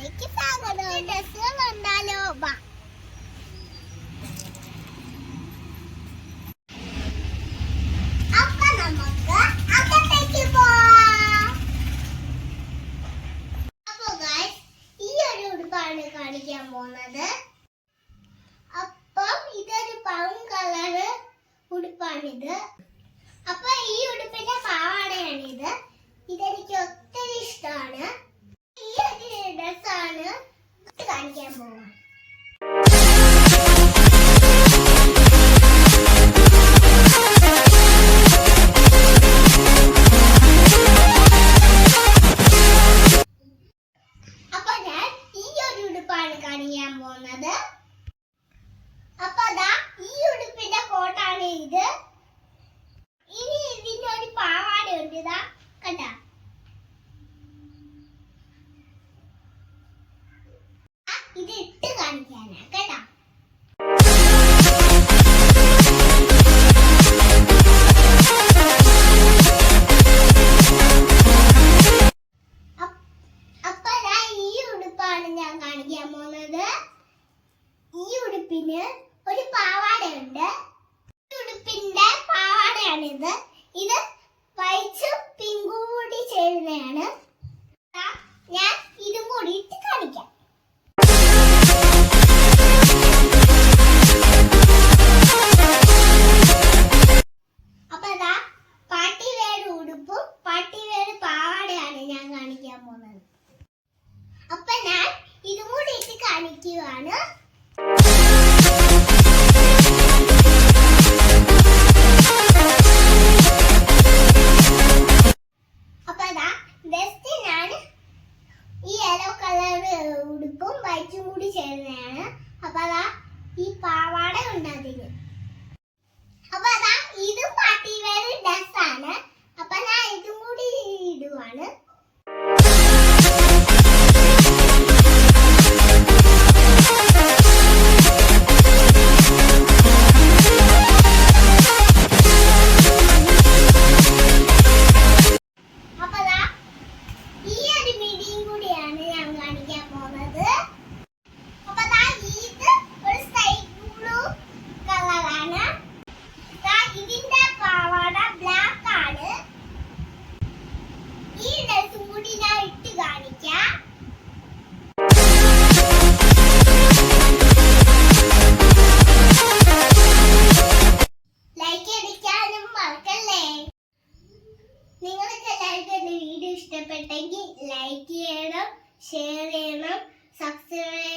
വീഡിയോയിലേക്ക് സ്വാഗതം. ഡ്രസ്സുകൾ കണ്ടാലോ? വാ. അപ്പൊ നമുക്ക് അകത്തേക്ക് പോവാം. അപ്പൊ ഗൈസ്, ഈ ഒരു ഉടുപ്പാണ് കാണിക്കാൻ പോകുന്നത്. അപ്പം ഇതൊരു ബ്രൗൺ കളറ് ഉടുപ്പാണിത്. അപ്പൊ ഈ ഉടുപ്പിന്റെ പാവാടയാണിത്. ഇതെനിക്ക് ഒത്തിരി ഇഷ്ടമാണ്. ഈ ഒരു ഡ്രസ്സാണ് കാണിക്കാൻ പോകുന്നത്. അപ്പൊ ഞാൻ ഈ ഒരു ഉടുപ്പാണ് കാണിക്കാൻ പോകുന്നത്. അപ്പൊ അതാ ഈ ഉടുപ്പിന്റെ കോട്ടാണ് ഇത്. ഇനി ഇതിന്റെ ഒരു പാവാടയുണ്ട്. ഇതാ കണ്ട, ഇത് ഇട്ട് കാണിക്കാനാ കേട്ടാ. അപ്പൊ ഈ ഉടുപ്പാണ് ഞാൻ കാണിക്കാൻ പോകുന്നത്. ഈ ഉടുപ്പിന് ഒരു പാവാടയുണ്ട്. ഉടുപ്പിന്റെ പാവാടയാണിത്. ഇത് വൈറ്റും പിങ്കും കൂടി ചേരുന്നതാണ്. ഞാൻ ഇതും കൂടി ഇട്ട് കാണിക്കാം. അപ്പൊ അതാ പാർട്ടി വെയർ ഉടുപ്പും പാർട്ടി വെയർ പാവാടയാണ് ഞാൻ കാണിക്കാൻ പോകുന്നത്. അപ്പൊ ഞാൻ ഇതും കൂടി ഇട്ട് കാണിക്കുകയാണ്. ഈ യെല്ലോ കളർ ഉടുപ്പും വൈറ്റും കൂടി ചേരുന്നതാണ്. അപ്പൊ അതാ ഈ പാവാട ഉണ്ട് അതിന്. അപ്പൊ അതാ ഇതും പാർട്ടി വെയർ ഡ്രസ്സാണ്. അപ്പൊ ഞാൻ ഇതും കൂടി ഇടുവാണ്. നിങ്ങൾക്ക് എല്ലാവർക്കും എന്റെ വീഡിയോ ഇഷ്ടപ്പെട്ടെങ്കിൽ ലൈക്ക് ചെയ്യണം, ഷെയർ ചെയ്യണം, സബ്സ്ക്രൈബ്